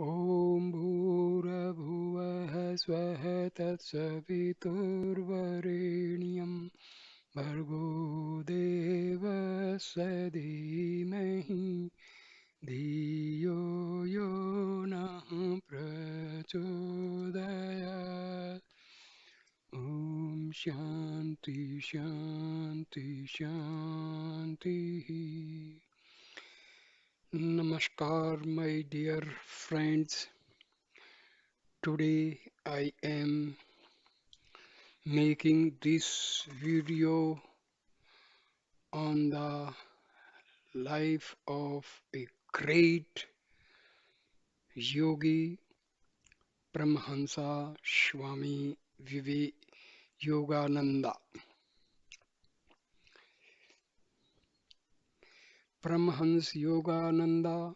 ॐ भूर्भुवः स्वः तत्सवितुर्वरेण्यं भर्गो देवस्य धीमहि धियो यो नः प्रचोदयात् ॐ शान्ति शान्ति शान्तिः Namaskar, my dear friends. Today I am making this video on the life of a great yogi, Paramhansa Swami Vive Yogananda. Paramhans Yogananda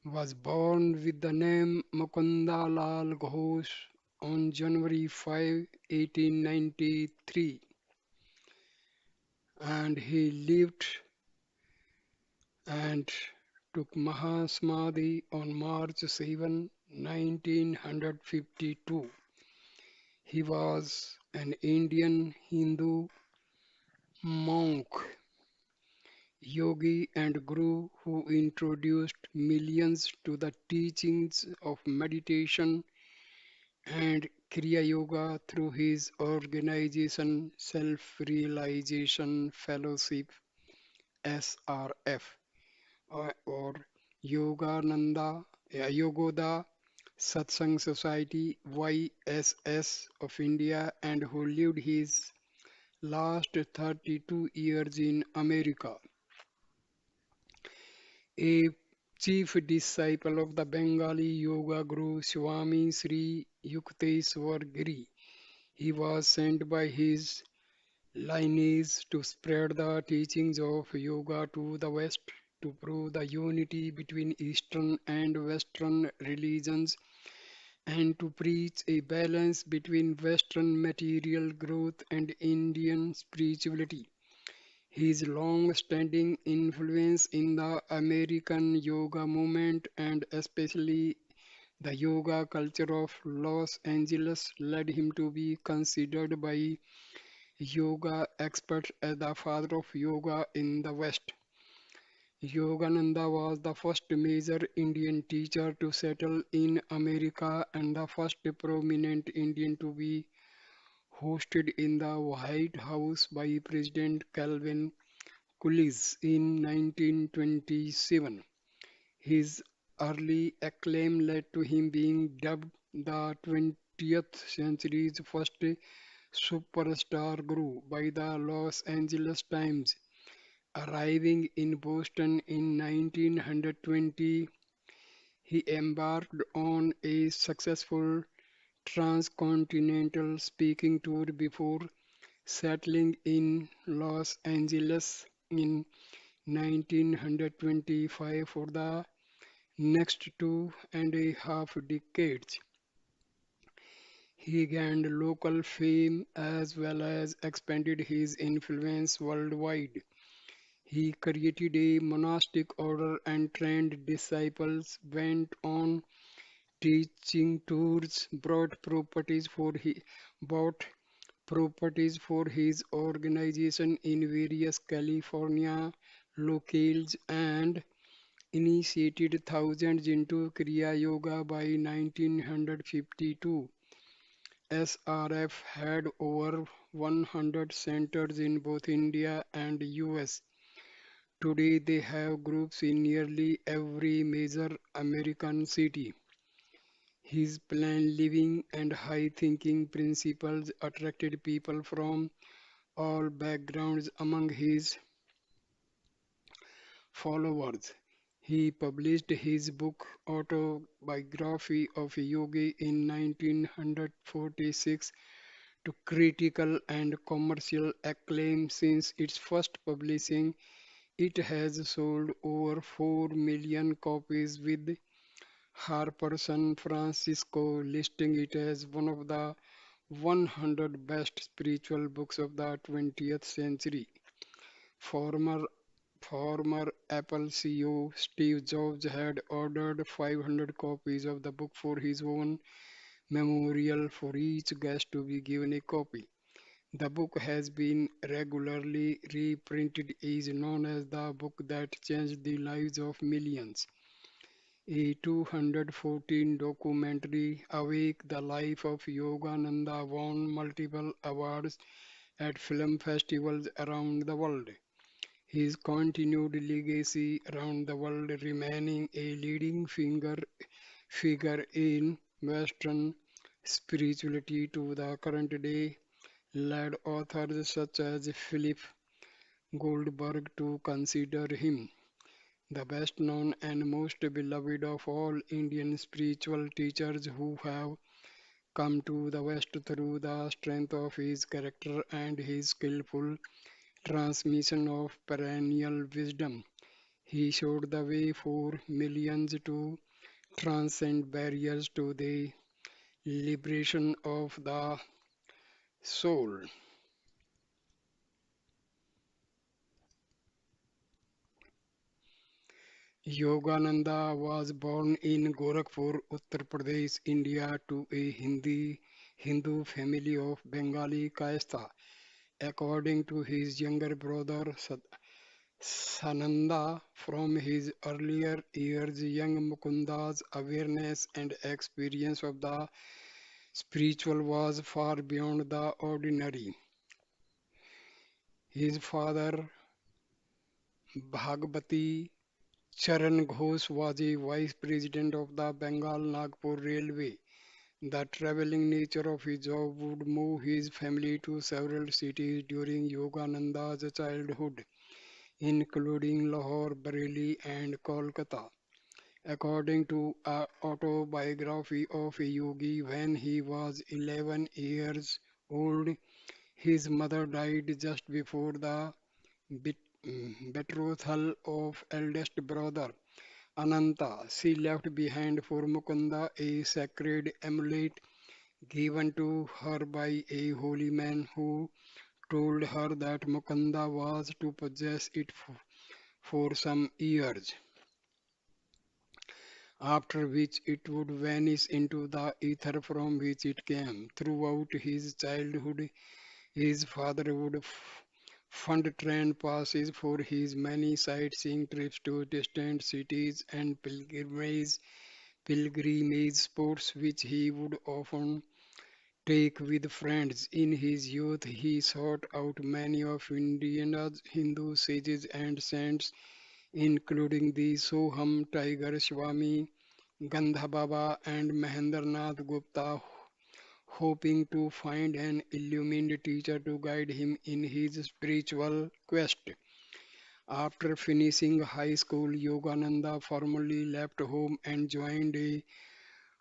was born with the name Mukunda Lal Ghosh on January 5, 1893, and he lived and took Mahasamadhi on March 7, 1952. He was an Indian Hindu monk, yogi, and guru who introduced millions to the teachings of meditation and Kriya Yoga through his organization Self Realization Fellowship SRF or Yogoda Satsang Society YSS of India, and who lived his last 32 years in America. A chief disciple of the Bengali yoga guru Swami Sri Yukteswar Giri, he was sent by his lineage to spread the teachings of yoga to the West, to prove the unity between Eastern and Western religions, and to preach a balance between Western material growth and Indian spirituality. His long standing influence in the American yoga movement and especially the yoga culture of Los Angeles led him to be considered by yoga experts as the father of yoga in the West. Yogananda was the first major Indian teacher to settle in America and the first prominent Indian to be hosted in the White House by President Calvin Coolidge in 1927. His early acclaim led to him being dubbed the 20th century's first superstar guru by the Los Angeles Times. Arriving in Boston in 1920, he embarked on a successful transcontinental speaking tour before settling in Los Angeles in 1925 for the next 2.5 decades. He gained local fame as well as expanded his influence worldwide. He created a monastic order and trained disciples, went on teaching tours, bought properties for his organization in various California locales, and initiated thousands into Kriya Yoga by 1952. SRF had over 100 centers in both India and US. Today they have groups in nearly every major American city. His planned living and high thinking principles attracted people from all backgrounds among his followers. He published his book Autobiography of a Yogi in 1946 to critical and commercial acclaim. Since its first publishing, it has sold over 4 million copies, with Harper San Francisco listing it as one of the 100 best spiritual books of the 20th century. Former Former Apple CEO Steve Jobs had ordered 500 copies of the book for his own memorial for each guest to be given a copy. The book has been regularly reprinted, is known as the book that changed the lives of millions. A 214 documentary, Awake the Life of Yogananda, won multiple awards at film festivals around the world. His continued legacy around the world remaining a leading figure in Western spirituality to the current day led authors such as Philip Goldberg to consider him the best known and most beloved of all Indian spiritual teachers who have come to the West through the strength of his character and his skillful transmission of perennial wisdom. He showed the way for millions to transcend barriers to the liberation of the soul. Yogananda was born in Gorakhpur, Uttar Pradesh, India, to a Hindu family of Bengali caste. According to his younger brother Sananda, from his earlier years, young Mukunda's awareness and experience of the spiritual was far beyond the ordinary. His father, Bhagavati Charan Ghosh, was a vice president of the Bengal Nagpur Railway. The traveling nature of his job would move his family to several cities during Yogananda's childhood, including Lahore, Bareilly, and Kolkata. According to an autobiography of a yogi, when he was 11 years old, his mother died just before the betrothal of eldest brother Ananta. She left behind for Mukunda a sacred amulet given to her by a holy man who told her that Mukunda was to possess it for some years, after which it would vanish into the ether from which it came. Throughout his childhood, his father would fund train passes for his many sightseeing trips to distant cities and pilgrimage spots which he would often take with friends. In his youth, he sought out many of India's Hindu sages and saints, including the Soham Tiger Swami, Gandha Baba, and Mahendranath Gupta, hoping to find an illumined teacher to guide him in his spiritual quest. After finishing high school, Yogananda formally left home and joined a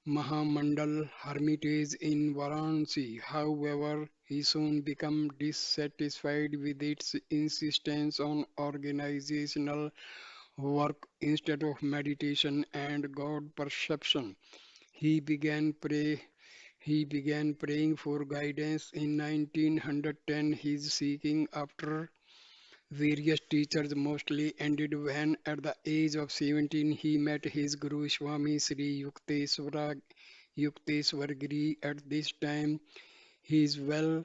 Mahamandal hermitage in Varanasi. However, he soon became dissatisfied with its insistence on organizational work instead of meditation and God perception. He began pray he began praying for guidance in 1910. His seeking after various teachers mostly ended when, at the age of 17, he met his Guru Swami Sri Yukteswar Giri. At this time, his well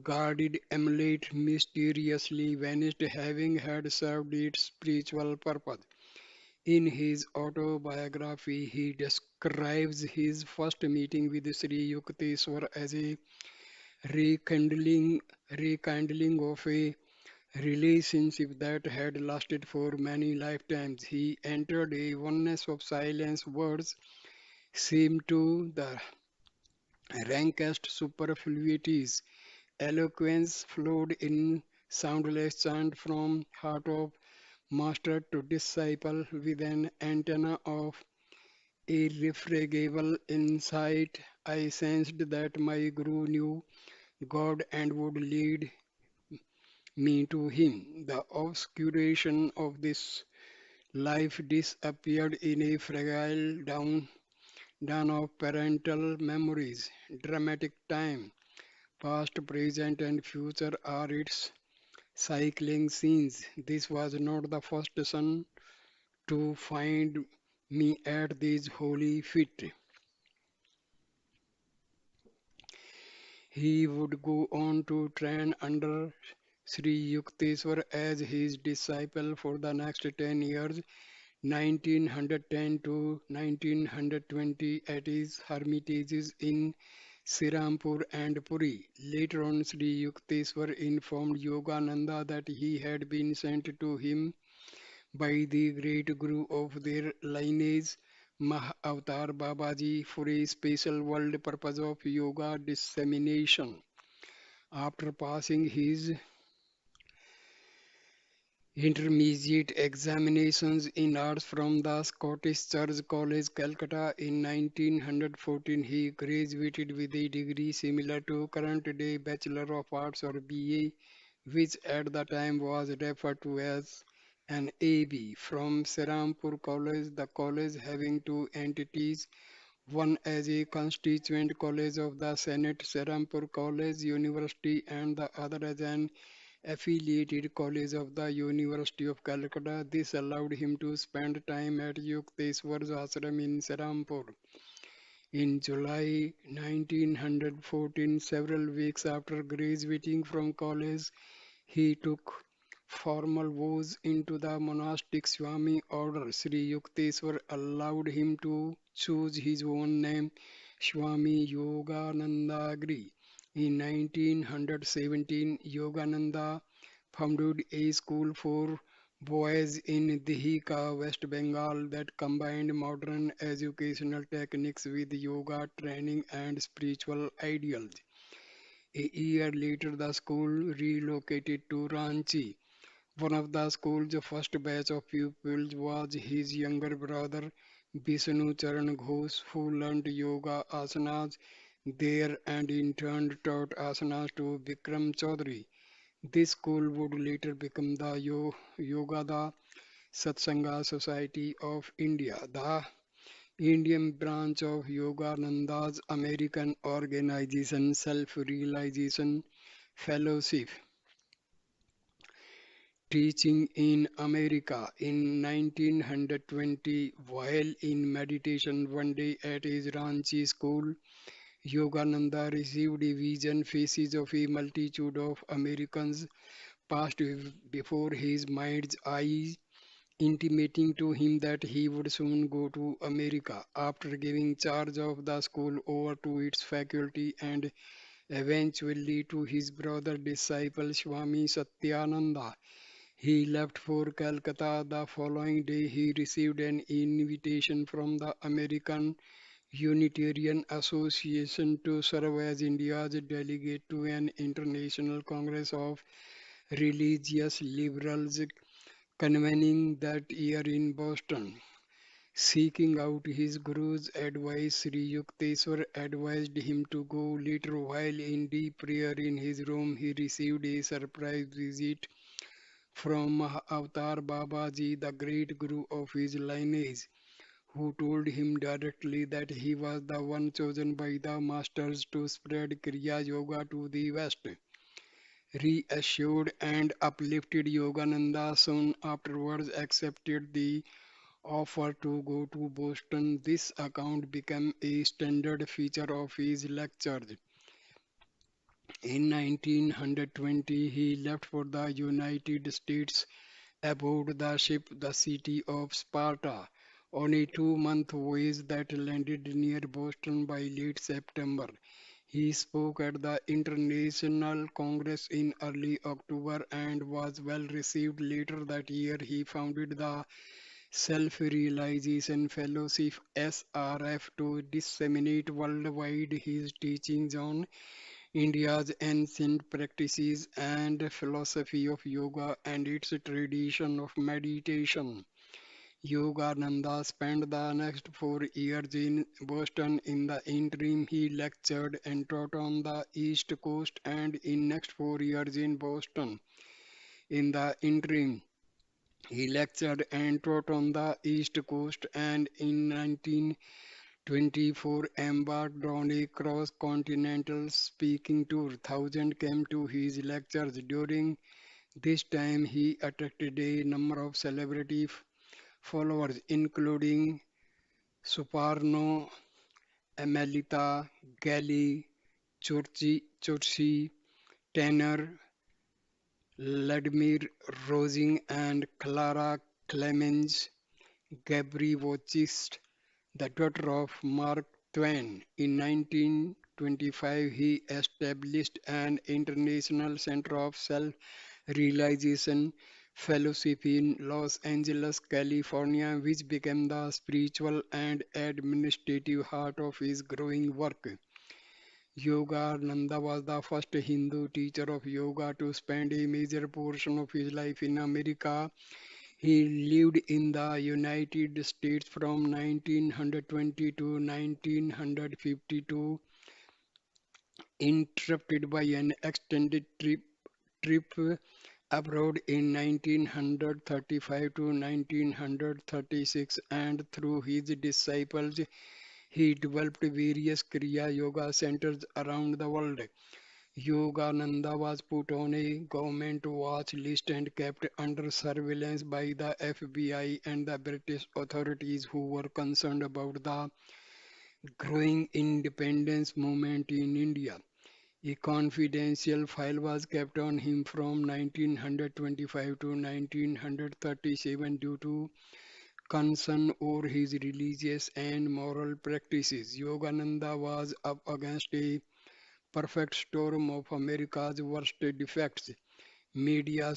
guarded amulet mysteriously vanished, having had served its spiritual purpose. In his autobiography, he describes his first meeting with Sri Yukteswar as a rekindling, rekindling of a relationship that had lasted for many lifetimes. He entered a oneness of silence. Words seemed to the rankest superfluities. Eloquence flowed in soundless chant from heart of master to disciple with an antenna of irrefragable insight. I sensed that my Guru knew God and would lead me to Him. The obscuration of this life disappeared in a fragile dawn of parental memories. Dramatic time, past, present, and future are its cycling scenes. This was not the first son to find me at this holy feet. He would go on to train under Sri Yukteswar as his disciple for the next 10 years, 1910 to 1920, at his hermitages in Sirampur and Puri. Later on, Sri Yukteswar informed Yogananda that he had been sent to him by the great Guru of their lineage, Mahavatar Babaji, for a special world purpose of yoga dissemination. After passing his intermediate examinations in arts from the Scottish Church College, Calcutta in 1914, he graduated with a degree similar to current day Bachelor of Arts or BA, which at the time was referred to as an AB. From Serampur College, the college having two entities, one as a constituent college of the Senate Serampur College University and the other as an affiliated college of the University of Calcutta. This allowed him to spend time at Yukteswar's ashram in Serampur. In July 1914, several weeks after graduating from college, he took formal vows into the monastic Swami order. Sri Yukteswar allowed him to choose his own name, Swami Yogananda. In 1917, Yogananda founded a school for boys in Dihika, West Bengal that combined modern educational techniques with yoga training and spiritual ideals. A year later, the school relocated to Ranchi. One of the school's first batch of pupils was his younger brother, Vishnu Charan Ghosh, who learned yoga asanas there and in turn taught asanas to Vikram Chaudhary. This school would later become the Yogada Satsanga Society of India, the Indian branch of Yogananda's American organization Self Realization Fellowship. Teaching in America in 1920 while in meditation one day at his Ranchi school, Yogananda received a vision faces of a multitude of Americans passed before his mind's eye, intimating to him that he would soon go to America. After giving charge of the school over to its faculty and eventually to his brother disciple Swami Satyananda, he left for Calcutta. The following day, he received an invitation from the American Unitarian Association to serve as India's delegate to an international congress of religious liberals convening that year in Boston. Seeking out his guru's advice, Sri Yukteswar advised him to go. Later, while in deep prayer in his room, he received a surprise visit from Avatar Babaji, the great guru of his lineage, who told him directly that he was the one chosen by the masters to spread Kriya Yoga to the West. Reassured and uplifted, Yogananda soon afterwards accepted the offer to go to Boston. This account became a standard feature of his lectures. In 1920, he left for the United States aboard the ship the City of Sparta on a 2 month voyage that landed near Boston by late September. He spoke at the International Congress in early October and was well received. Later that year, he founded the Self Realization Fellowship SRF to disseminate worldwide his teachings on India's ancient practices and philosophy of yoga and its tradition of meditation. Yogananda spent the next 4 years in Boston. In the interim, he lectured and taught on the East Coast and in next 4 years in Boston. In the interim, he lectured and taught on the East Coast and in 1924 embarked on a cross-continental speaking tour. Thousands came to his lectures during This time he attracted a number of celebrity followers, including Soprano Emelita Galli, Churchi, tenor Vladimir Rosing, and Clara Clemens Gabrielowicz, the daughter of Mark Twain. In 1925, he established an international center of self-realization fellowship in Los Angeles, California, which became the spiritual and administrative heart of his growing work. Yogananda was the first Hindu teacher of yoga to spend a major portion of his life in America. He lived in the United States from 1920 to 1952, interrupted by an extended trip abroad in 1935 to 1936, and through his disciples he developed various Kriya Yoga centers around the world. Yogananda was put on a government watch list and kept under surveillance by the FBI and the British authorities, who were concerned about the growing independence movement in India. A confidential file was kept on him from 1925 to 1937 due to concern over his religious and moral practices. Yogananda was up against a perfect storm of America's worst defects: media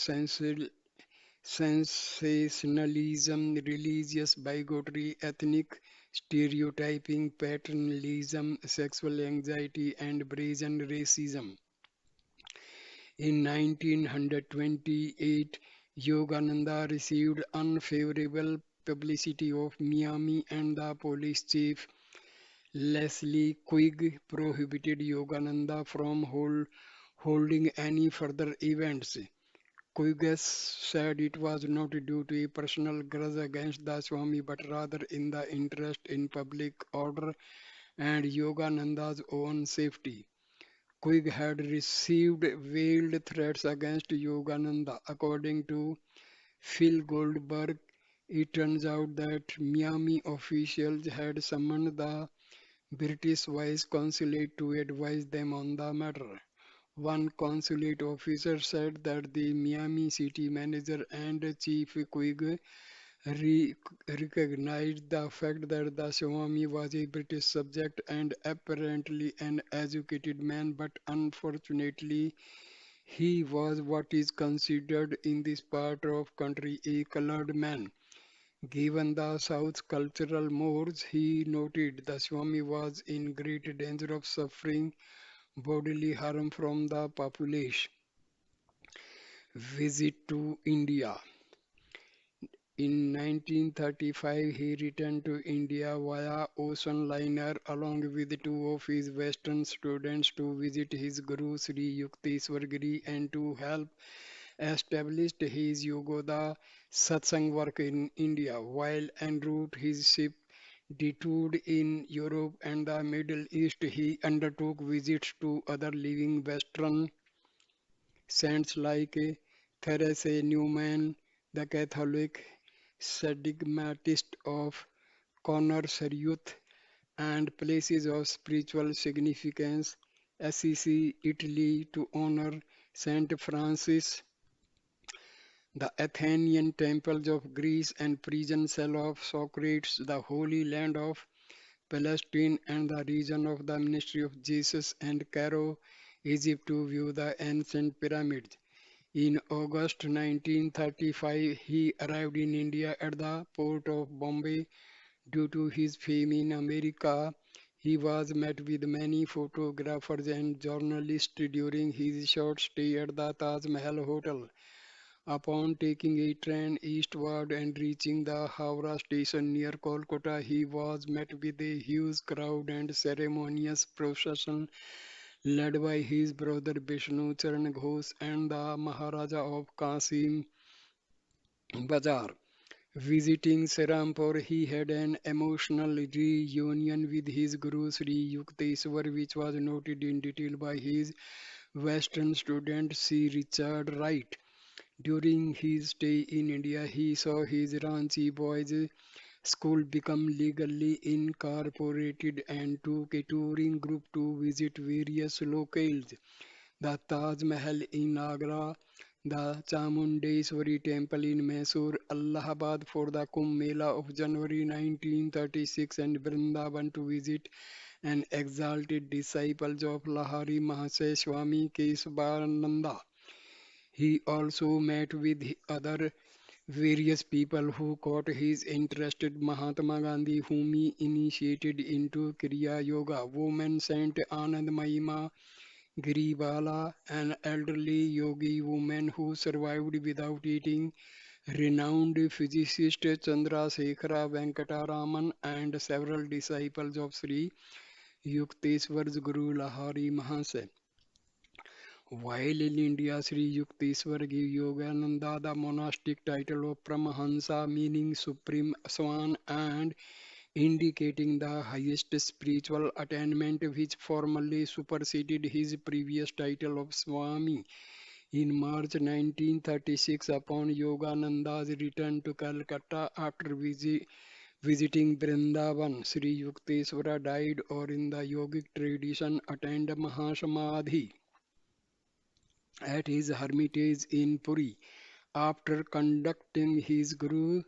sensationalism, religious bigotry, ethnic stereotyping, paternalism, sexual anxiety, and brazen racism. In 1928, Yogananda received unfavorable publicity of Miami, and the police chief Leslie Quigg prohibited Yogananda from holding any further events. Quigg said it was not due to a personal grudge against the Swami, but rather in the interest in public order and Yogananda's own safety. Quigg had received veiled threats against Yogananda. According to Phil Goldberg, it turns out that Miami officials had summoned the British Vice Consulate to advise them on the matter. One consulate officer said that the Miami city manager and Chief Quigg re- recognized the fact that the Swami was a British subject and apparently an educated man, but unfortunately he was what is considered in this part of country a colored man. Given the South's cultural mores, he noted the Swami was in great danger of suffering bodily harm from the population. Visit to India. In 1935, he returned to India via ocean liner along with two of his Western students to visit his Guru Sri Yukteswar Giri and to help establish his Yogoda Satsang work in India. While en route, his ship detoured in Europe and the Middle East. He undertook visits to other living Western saints like Therese Newman, the Catholic stigmatist of Connors Youth, and places of spiritual significance, Assisi, Italy, to honor Saint Francis, the Athenian temples of Greece and prison cell of Socrates, the Holy Land of Palestine, and the region of the ministry of Jesus, and Cairo, Egypt, to view the ancient pyramids. In August 1935, he arrived in India at the port of Bombay. Due to his fame in America, he was met with many photographers and journalists during his short stay at the Taj Mahal Hotel. Upon taking a train eastward and reaching the Howrah station near Kolkata, he was met with a huge crowd and ceremonious procession led by his brother Vishnu Charan Ghosh and the Maharaja of Kasim Bazar. Visiting Serampur, he had an emotional reunion with his Guru Sri Yukteswar, which was noted in detail by his Western student C. Richard Wright. During his stay in India, he saw his Ranchi boys' school become legally incorporated and took a touring group to visit various locales. The Taj Mahal in Agra, the Chamundeswari Temple in Mysore, Allahabad for the Kumbh Mela of January 1936, and Vrindavan to visit an exalted disciple of Lahari Mahasaya Swami Keshavananda. He also met with other various people who caught his interest. Mahatma Gandhi, whom he initiated into Kriya Yoga, woman Saint Anand Mahima Giribala, an elderly yogi woman who survived without eating, renowned physicist Chandrasekhara Venkataraman, and several disciples of Sri Yukteswar's Guru Lahari Mahasaya. While in India, Sri Yukteswar gave Yogananda the monastic title of Paramahansa, meaning supreme swan, and indicating the highest spiritual attainment, which formally superseded his previous title of Swami. In March 1936, upon Yogananda's return to Calcutta after visiting Vrindavan, Sri Yukteswara died, or in the yogic tradition, attained Mahasamadhi at his hermitage in Puri. After conducting his Guru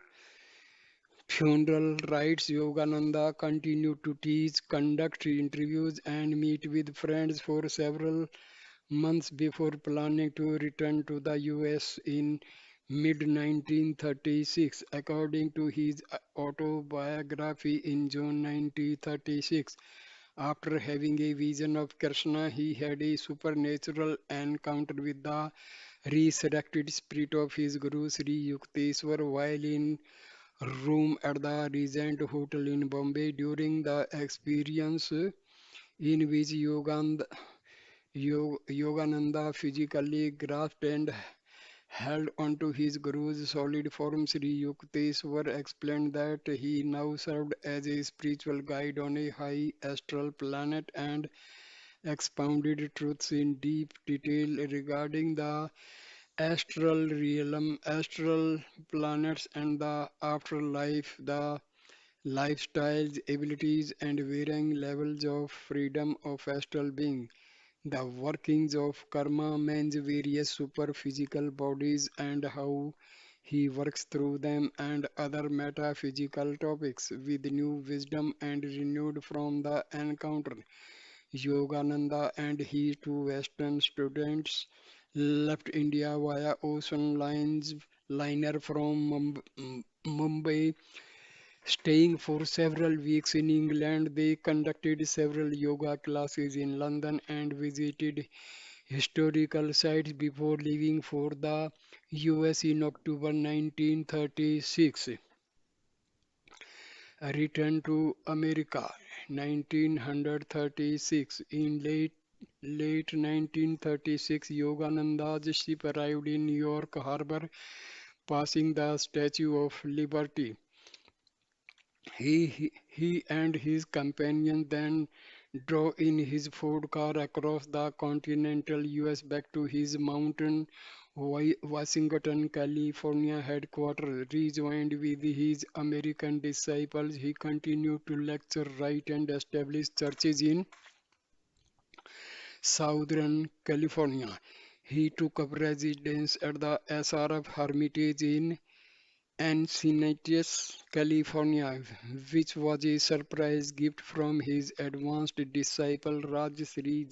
funeral rites, Yogananda continued to teach, conduct interviews, and meet with friends for several months before planning to return to the US in mid 1936. According to his autobiography in June 1936, after having a vision of Krishna, he had a supernatural encounter with the resurrected spirit of his Guru Sri Yukteswar while in room at the Regent Hotel in Bombay. During the experience, in which Yogananda physically grasped and held onto his Guru's solid form, Sri Yukteswar explained that he now served as a spiritual guide on a high astral planet and expounded truths in deep detail regarding the astral realm, astral planets, and the afterlife, the lifestyles, abilities, and varying levels of freedom of astral being, the workings of karma, man's various super-physical bodies, and how he works through them, and other metaphysical topics with new wisdom and renewed from the encounter. Yogananda and his two Western students left India via ocean liner from Mumbai. Staying for several weeks in England, they conducted several yoga classes in London and visited historical sites before leaving for the US in October 1936. A return to America 1936. In late 1936, Yogananda's ship arrived in New York Harbor, passing the Statue of Liberty. He and his companion then drove in his Ford car across the continental US back to his mountain Washington, California headquarters. Rejoined with his American disciples, he continued to lecture, write, and establish churches in Southern California. He took up residence at the SRF Hermitage in Encinitas, California, which was a surprise gift from his advanced disciple Rajsri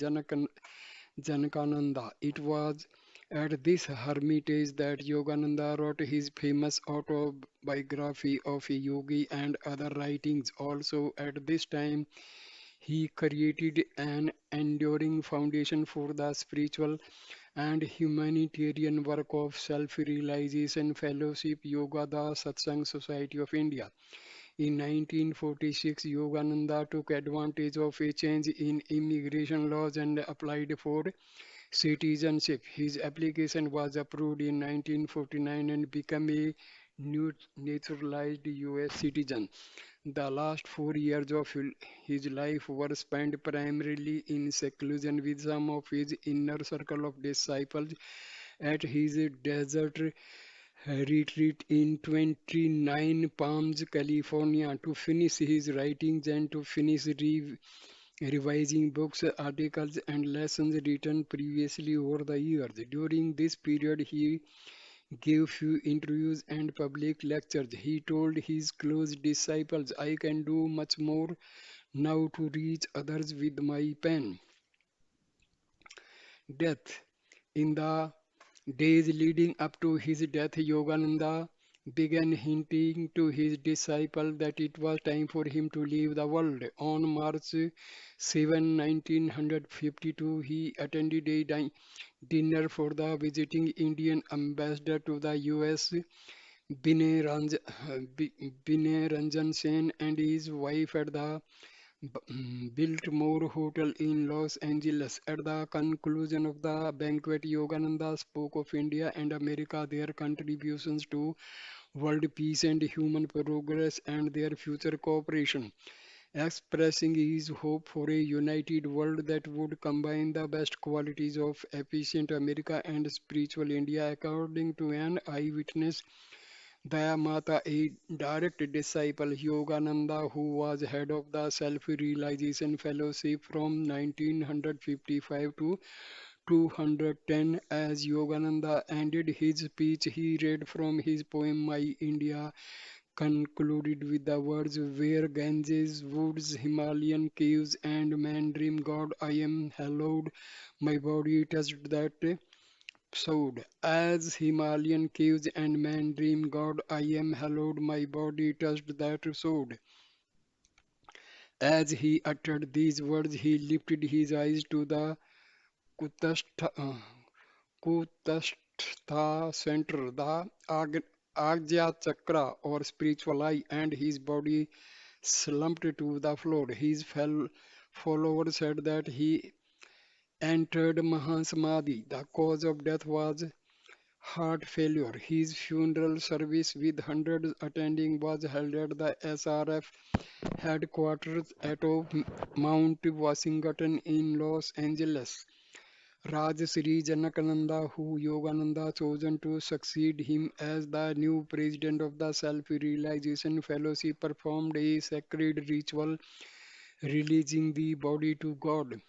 Janakananda. It was at this hermitage that Yogananda wrote his famous autobiography of a yogi and other writings. Also, at this time, he created an enduring foundation for the spiritual and humanitarian work of self-realization fellowship Yoga the Satsang Society of India. In 1946, Yogananda took advantage of a change in immigration laws and applied for citizenship. His application was approved in 1949 and became a naturalized US citizen. The last 4 years of his life were spent primarily in seclusion with some of his inner circle of disciples at his desert retreat in 29 Palms, California, to finish his writings and to finish revising books, articles, and lessons written previously over the years. During this period, he gave few interviews and public lectures. He told his close disciples, I can do much more now to reach others with my pen. Death. In the days leading up to his death, Yogananda began hinting to his disciple that it was time for him to leave the world. On March 7, 1952, he attended a dinner for the visiting Indian ambassador to the US, Binay Ranjan Sen, and his wife at the Biltmore Hotel in Los Angeles. At the conclusion of the banquet, Yogananda spoke of India and America, their contributions to world peace and human progress, and their future cooperation, expressing his hope for a united world that would combine the best qualities of efficient America and spiritual India. According to an eyewitness, Dayamata, a direct disciple, Yogananda, who was head of the Self-Realization Fellowship from 1955 to 210. As Yogananda ended his speech, he read from his poem My India, concluded with the words, Where Ganges, woods, Himalayan caves, and man dream God, I am hallowed. My body touched that sword. As Himalayan caves and man dream God, I am hallowed. My body touched that sword. As he uttered these words, he lifted his eyes to the Kutastha, uh, Kutastha center, the Agya Chakra or spiritual eye, and his body slumped to the floor. His followers said that he entered Mahasamadhi. The cause of death was heart failure. His funeral service with hundreds attending was held at the SRF headquarters at Mount Washington in Los Angeles. Raj Sri Janakananda, who Yogananda chosen to succeed him as the new president of the Self-Realization Fellowship, performed a sacred ritual releasing the body to God.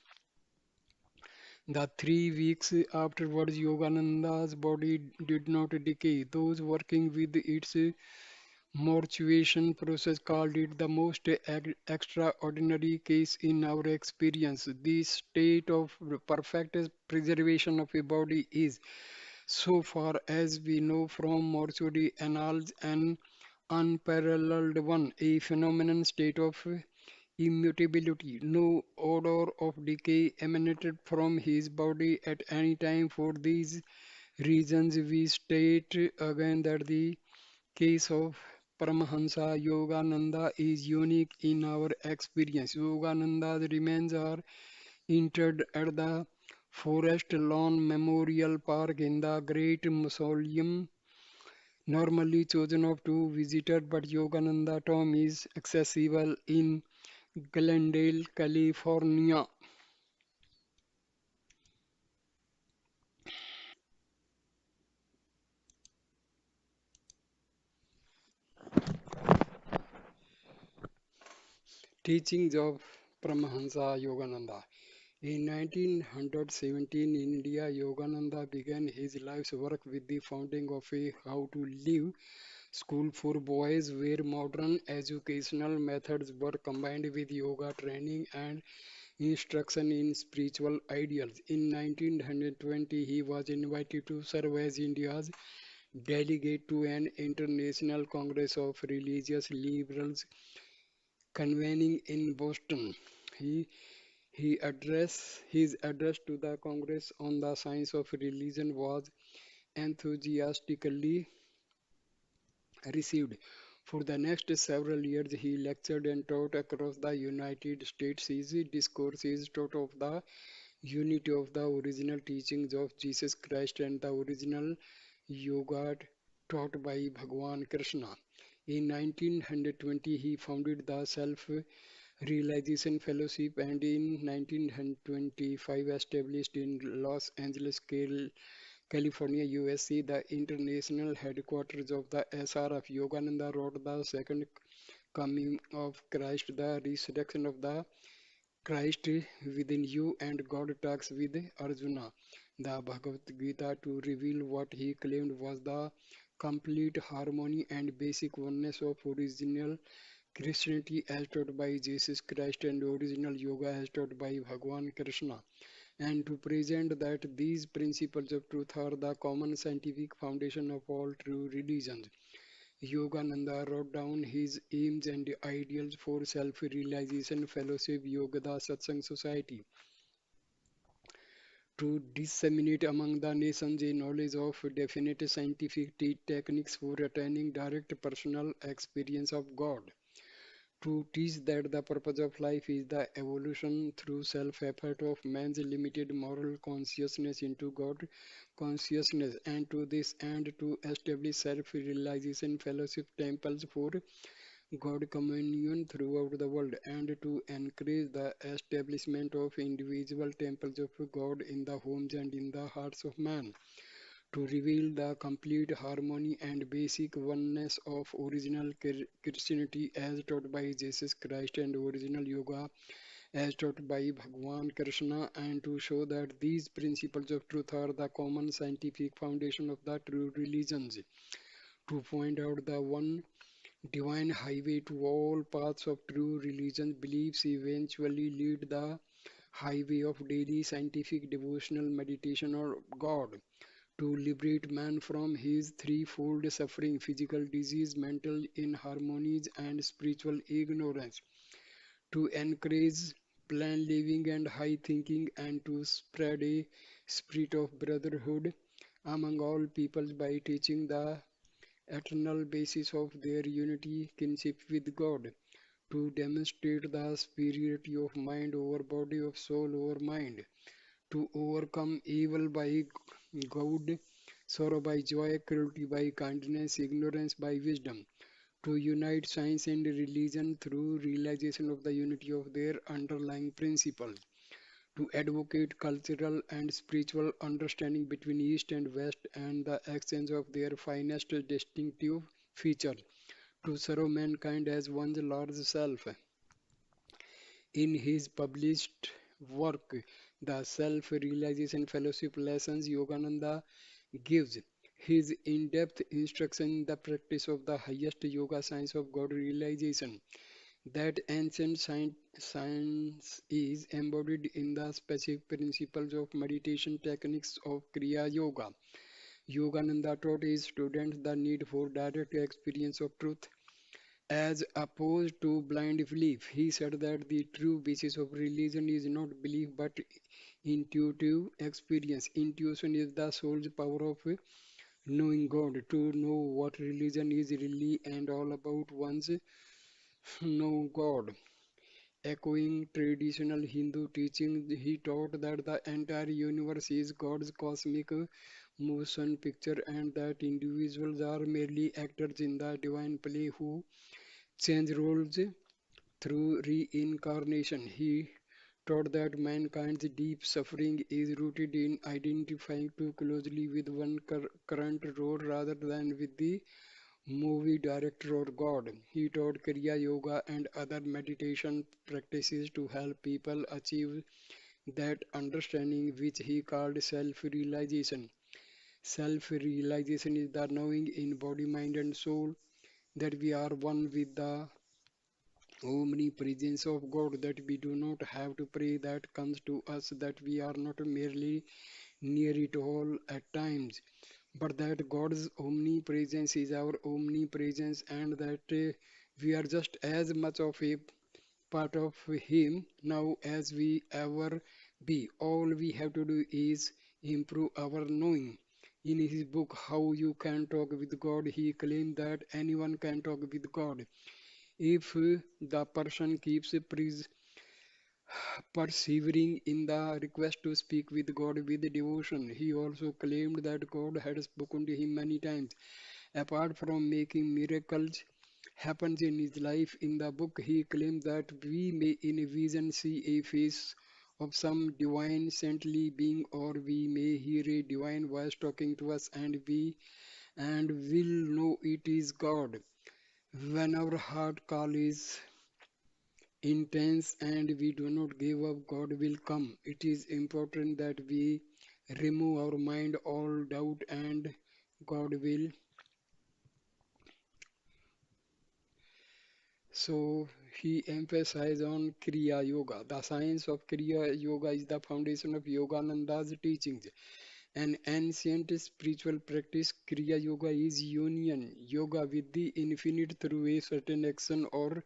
The 3 weeks afterwards, Yogananda's body did not decay. Those working with its mortuation process called it the most extraordinary case in our experience. The state of perfect preservation of a body is, so far as we know from mortuary annals, an unparalleled one, a phenomenon state of immutability. No odor of decay emanated from his body at any time. For these reasons, we state again that the case of Paramahansa Yogananda is unique in our experience. Yogananda's remains are interred at the Forest Lawn Memorial Park in the Great Mausoleum, normally chosen of to visitors, but Yogananda tomb is accessible in Glendale, California. Teachings of Paramahansa Yogananda. In 1917 in India, Yogananda began his life's work with the founding of a How to Live school for boys where modern educational methods were combined with yoga training and instruction in spiritual ideals. In 1920, he was invited to serve as India's delegate to an international congress of religious liberals convening in Boston. He his address to the Congress on the science of religion was enthusiastically received. For the next several years, he lectured and taught across the United States. His discourses taught of the unity of the original teachings of Jesus Christ and the original yoga taught by Bhagwan Krishna. In 1920, he founded the Self Realization Fellowship and in 1925 established in Los Angeles, California, USA, the international headquarters of the SRF. Yogananda wrote The Second Coming of Christ, the resurrection of the Christ within you, and God talks with Arjuna. The Bhagavad Gita to reveal what he claimed was the complete harmony and basic oneness of original Christianity as taught by Jesus Christ and original yoga as taught by Bhagwan Krishna, and to present that these principles of truth are the common scientific foundation of all true religions. Yogananda wrote down his aims and ideals for self-realization fellowship Yogada Satsang Society to disseminate among the nations a knowledge of definite scientific techniques for attaining direct personal experience of God, to teach that the purpose of life is the evolution through self-effort of man's limited moral consciousness into God consciousness, and to this end to establish self-realization fellowship temples for God communion throughout the world, and to encourage the establishment of individual temples of God in the homes and in the hearts of man, to reveal the complete harmony and basic oneness of original Christianity as taught by Jesus Christ and original yoga as taught by Bhagwan Krishna, and to show that these principles of truth are the common scientific foundation of the true religions, to point out the one divine highway to all paths of true religion beliefs eventually lead the highway of daily scientific devotional meditation or God, to liberate man from his threefold suffering physical disease, mental inharmonies, and spiritual ignorance, to encourage plan living and high thinking, and to spread a spirit of brotherhood among all peoples by teaching the eternal basis of their unity kinship with God, to demonstrate the superiority of mind over body, of soul over mind, to overcome evil by good, sorrow by joy, cruelty by kindness, ignorance by wisdom, to unite science and religion through realization of the unity of their underlying principles, to advocate cultural and spiritual understanding between East and West and the exchange of their finest distinctive features, to serve mankind as one's large self. In his published work, The Self-Realization Fellowship Lessons, Yogananda gives his in-depth instruction in the practice of the highest yoga science of God realization. That ancient science is embodied in the specific principles of meditation techniques of Kriya Yoga. Yogananda taught his students the need for direct experience of truth as opposed to blind belief. He said that the true basis of religion is not belief but intuitive experience. Intuition is the soul's power of knowing God, to know what religion is really and all about one's know God. Echoing traditional Hindu teaching, he taught that the entire universe is God's cosmic motion picture and that individuals are merely actors in the divine play who change roles through reincarnation. He taught that mankind's deep suffering is rooted in identifying too closely with one current role rather than with the movie director or God. He taught Kriya Yoga and other meditation practices to help people achieve that understanding which he called self-realization. Self-realization is the knowing in body, mind and soul that we are one with the omnipresence of God, that we do not have to pray that comes to us, that we are not merely near it all at times, but that God's omnipresence is our omnipresence, and that we are just as much of a part of Him now as we ever be. All we have to do is improve our knowing. In his book, How You Can Talk with God, he claimed that anyone can talk with God if the person keeps persevering in the request to speak with God with devotion. He also claimed that God had spoken to him many times. Apart from making miracles happen in his life, in the book he claimed that we may in a vision see a face of some divine saintly being, or we may hear a divine voice talking to us, and will know it is God. When our heart call is intense and we do not give up, God will come. It is important that we remove our mind all doubt, and God will. So he emphasized on Kriya Yoga. The science of Kriya Yoga is the foundation of Yogananda's teachings. An ancient spiritual practice, Kriya Yoga is union yoga with the infinite through a certain action or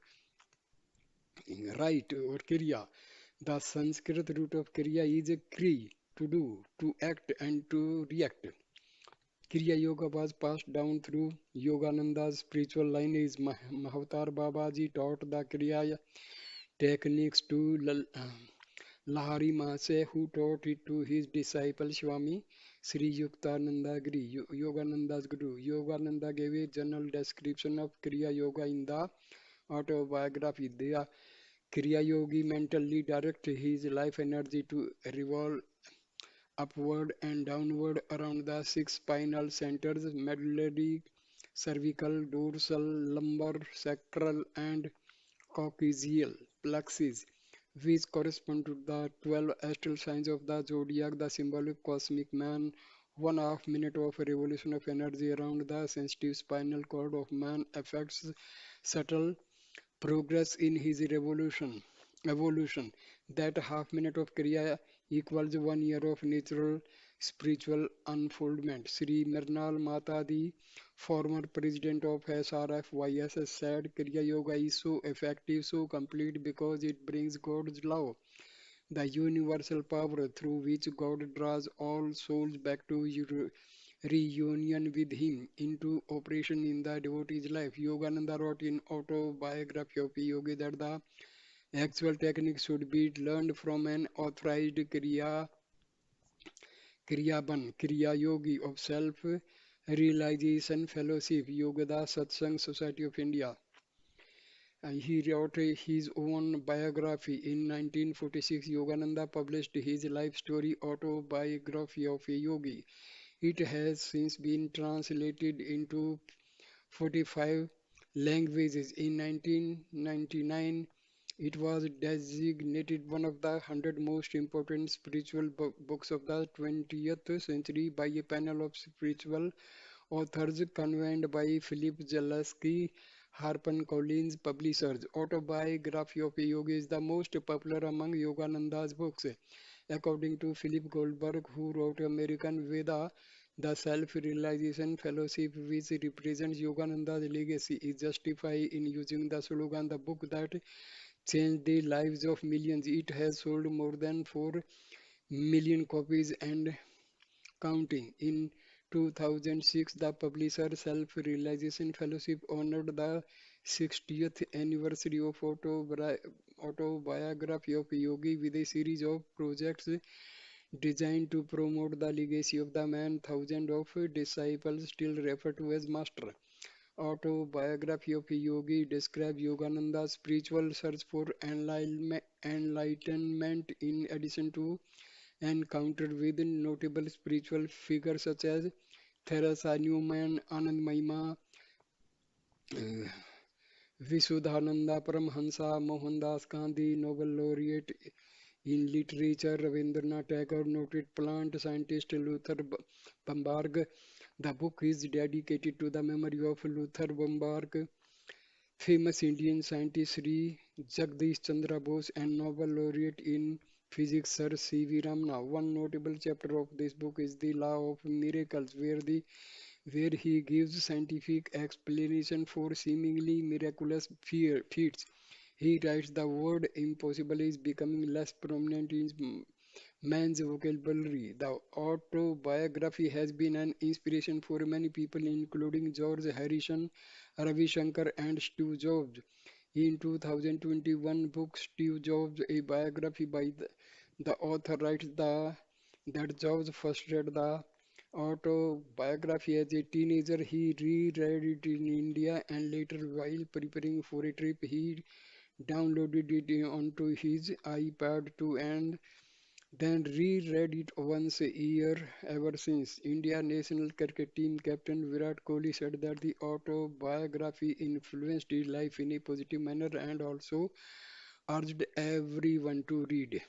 right or Kriya. The Sanskrit root of Kriya is Kri, to do, to act, and to react. Kriya Yoga was passed down through Yogananda's spiritual lineage. Mahavatar Babaji taught the Kriya techniques to Lahari Mahase, who taught it to his disciple Swami Sri Yuktananda Giri, Yogananda's Guru. Yogananda gave a general description of Kriya Yoga in the autobiography. The Kriya Yogi mentally direct his life energy to revolve upward and downward around the six spinal centers: medullary, cervical, dorsal, lumbar, sacral, and coccygeal plexus, which correspond to the 12 astral signs of the zodiac, the symbolic cosmic man. 1.5 minute of revolution of energy around the sensitive spinal cord of man affects subtle progress in his evolution. That half minute of kriya equals 1 year of natural spiritual unfoldment. Sri Mirnal Mata, the former president of SRFYSS, said kriya yoga is so effective, so complete, because it brings God's love, the universal power through which God draws all souls back to reunion with Him, into operation in the devotee's life. Yogananda wrote in autobiography of Yogi that the actual technique should be learned from an authorized Kriya Yogi of Self Realization Fellowship, Yogada Satsang Society of India. He wrote his own biography in 1946. Yogananda published his life story autobiography of a yogi. It has since been translated into 45 languages. In 1999, it was designated one of the 100 most important spiritual books of the 20th century by a panel of spiritual authors convened by Philip Zaleski, HarperCollins Publishers. Autobiography of a Yogi is the most popular among Yogananda's books. According to Philip Goldberg, who wrote American Veda, the self-realization fellowship, which represents Yogananda's legacy, is justified in using the slogan, the book that changed the lives of millions. It has sold more than 4 million copies and counting. In 2006, the publisher Self-Realization Fellowship honored the 60th anniversary of autobiography of Yogi with a series of projects designed to promote the legacy of the man thousands of disciples still refer to as master. Autobiography of a Yogi describes Yogananda's spiritual search for enlightenment, in addition to encounter with notable spiritual figures such as Theresa Newman, Anand Mahima, Visuddhananda, Param Hansa, Mohandas Gandhi, Nobel laureate in literature, Rabindranath Tagore, noted plant scientist Luther Bamberg. The book is dedicated to the memory of Luther Bamberg, famous Indian scientist Sri Jagdish Chandra Bose, and Nobel laureate in physics Sir C.V. Ramana. One notable chapter of this book is the Law of Miracles, where he gives scientific explanation for seemingly miraculous feats. He writes the word impossible is becoming less prominent in man's vocabulary. The autobiography has been an inspiration for many people, including George Harrison, Ravi Shankar, and Steve Jobs. In 2021 book Steve Jobs, a biography by the author, writes that Jobs first read the autobiography as a teenager. He reread it in India, and later, while preparing for a trip, he downloaded it onto his iPad too, and then reread it once a year ever since. India national cricket team captain Virat Kohli said that the autobiography influenced his life in a positive manner and also urged everyone to read.